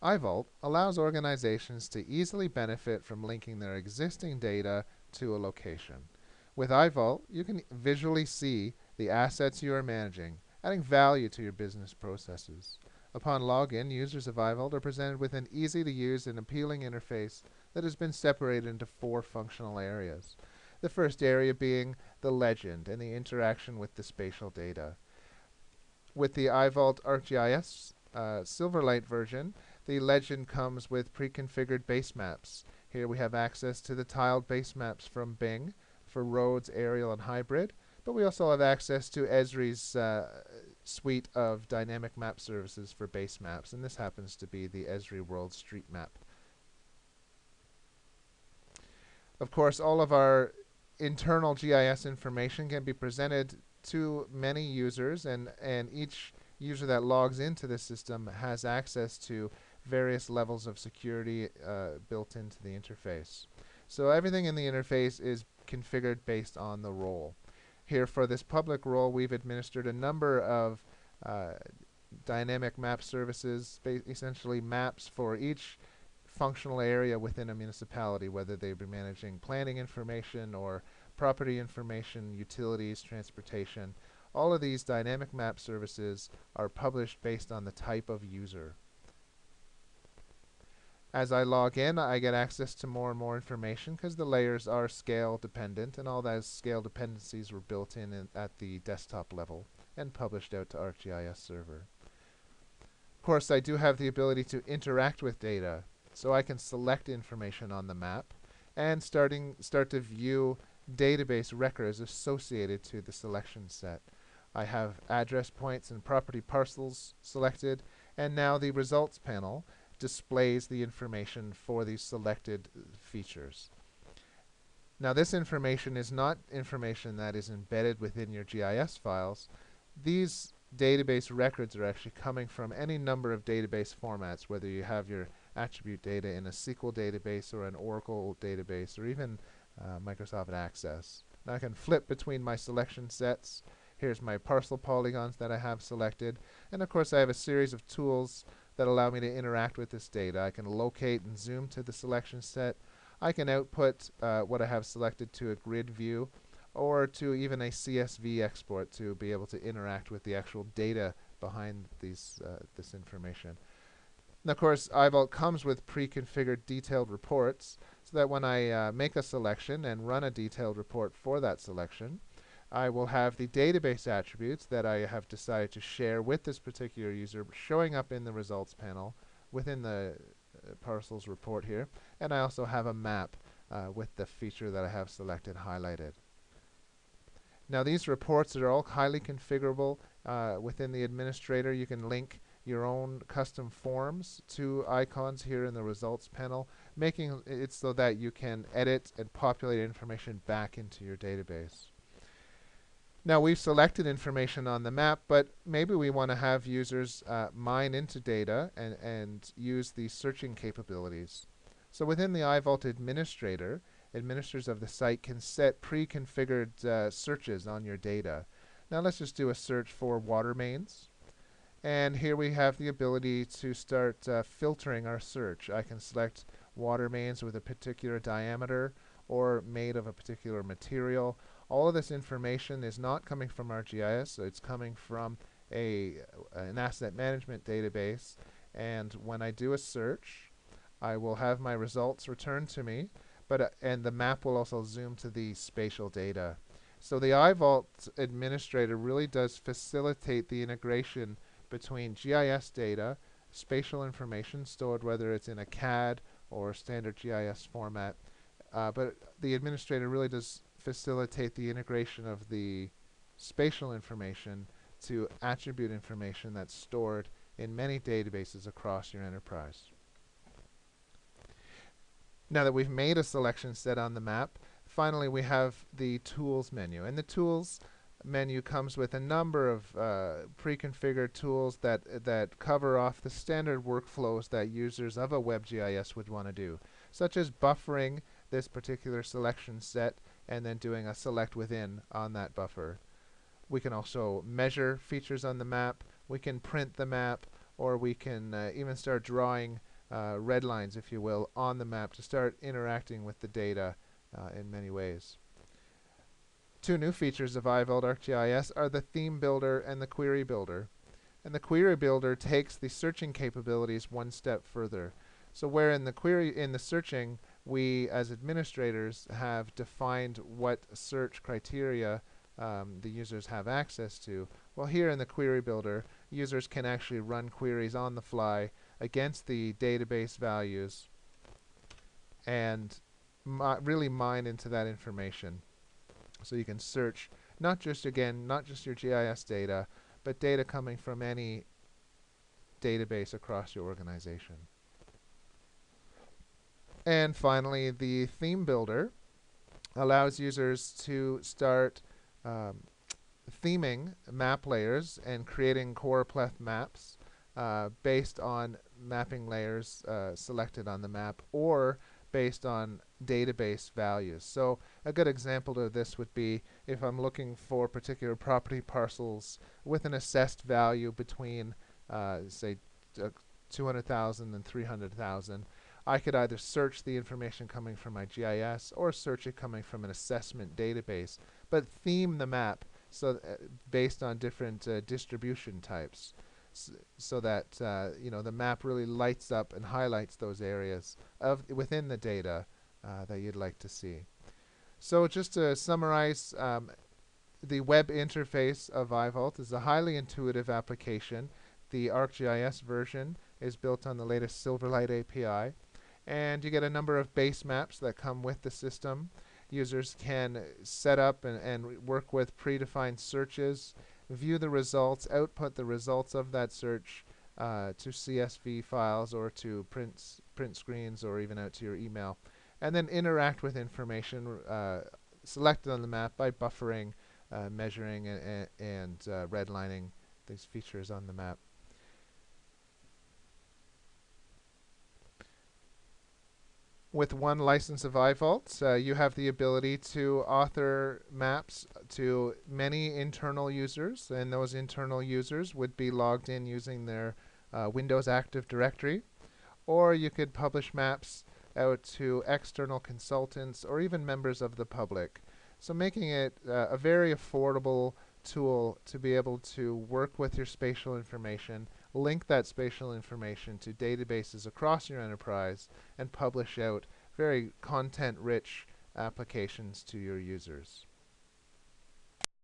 iVAULT allows organizations to easily benefit from linking their existing data to a location. With iVAULT, you can visually see the assets you are managing, adding value to your business processes. Upon login, users of iVAULT are presented with an easy-to-use and appealing interface that has been separated into 4 functional areas. The first area being the legend and the interaction with the spatial data. With the iVAULT ArcGIS Silverlight version, the legend comes with pre-configured base maps. Here we have access to the tiled base maps from Bing for roads, aerial, and hybrid, but we also have access to ESRI's suite of dynamic map services for base maps, and this happens to be the ESRI World Street Map. Of course, all of our internal GIS information can be presented to many users, and each user that logs into the system has access to various levels of security built into the interface. So everything in the interface is configured based on the role. Here for this public role, we've administered a number of dynamic map services, essentially maps for each functional area within a municipality, whether they be managing planning information or property information, utilities, transportation. All of these dynamic map services are published based on the type of user. As I log in, I get access to more and more information because the layers are scale dependent, and all those scale dependencies were built in at the desktop level and published out to ArcGIS Server. Of course, I do have the ability to interact with data, so I can select information on the map and start to view database records associated to the selection set. I have address points and property parcels selected, and now the results panel displays the information for these selected features. Now this information is not information that is embedded within your GIS files. These database records are actually coming from any number of database formats, whether you have your attribute data in a SQL database or an Oracle database or even Microsoft Access. Now I can flip between my selection sets. Here's my parcel polygons that I have selected, and of course I have a series of tools that allow me to interact with this data. I can locate and zoom to the selection set. I can output what I have selected to a grid view or to even a CSV export to be able to interact with the actual data behind this information. And of course, iVAULT comes with pre-configured detailed reports so that when I make a selection and run a detailed report for that selection, I will have the database attributes that I have decided to share with this particular user showing up in the results panel within the parcels report here. And I also have a map with the feature that I have selected highlighted. Now these reports are all highly configurable within the administrator. You can link your own custom forms to icons here in the results panel, making it so that you can edit and populate information back into your database. Now we've selected information on the map, but maybe we want to have users mine into data and use the searching capabilities. So within the iVAULT administrator, administrators of the site can set pre-configured searches on your data. Now let's just do a search for water mains. And here we have the ability to start filtering our search. I can select water mains with a particular diameter or made of a particular material. All of this information is not coming from ArcGIS, so it's coming from an asset management database. And when I do a search, I will have my results returned to me, and the map will also zoom to the spatial data. So the iVAULT administrator really does facilitate the integration between GIS data, spatial information stored whether it's in a CAD or standard GIS format, but the administrator really does facilitate the integration of the spatial information to attribute information that's stored in many databases across your enterprise. Now that we've made a selection set on the map, finally we have the Tools menu. And the Tools menu comes with a number of pre-configured tools that cover off the standard workflows that users of a WebGIS would want to do, such as buffering this particular selection set and then doing a select within on that buffer. We can also measure features on the map, we can print the map, or we can even start drawing red lines, if you will, on the map to start interacting with the data in many ways. Two new features of iVAULT ArcGIS are the theme builder and the query builder. And the query builder takes the searching capabilities one step further. So where in the searching, we as administrators have defined what search criteria the users have access to. Well, here in the query builder, users can actually run queries on the fly against the database values and really mine into that information. So you can search not just your GIS data, but data coming from any database across your organization. And finally, the theme builder allows users to start theming map layers and creating choropleth maps based on mapping layers selected on the map or based on database values. So a good example of this would be if I'm looking for particular property parcels with an assessed value between say 200,000 and 300,000, I could either search the information coming from my GIS or search it coming from an assessment database, but theme the map so based on different distribution types, so that the map really lights up and highlights those areas within the data that you'd like to see. So just to summarize, the web interface of iVAULT is a highly intuitive application. The ArcGIS version is built on the latest Silverlight API, and you get a number of base maps that come with the system. Users can set up and work with predefined searches, view the results, output the results of that search to CSV files or to print screens or even out to your email, and then interact with information selected on the map by buffering, measuring, and redlining these features on the map. With one license of iVAULT, you have the ability to author maps to many internal users, and those internal users would be logged in using their Windows Active Directory, or you could publish maps out to external consultants or even members of the public. So making it a very affordable tool to be able to work with your spatial information, link that spatial information to databases across your enterprise, and publish out very content-rich applications to your users.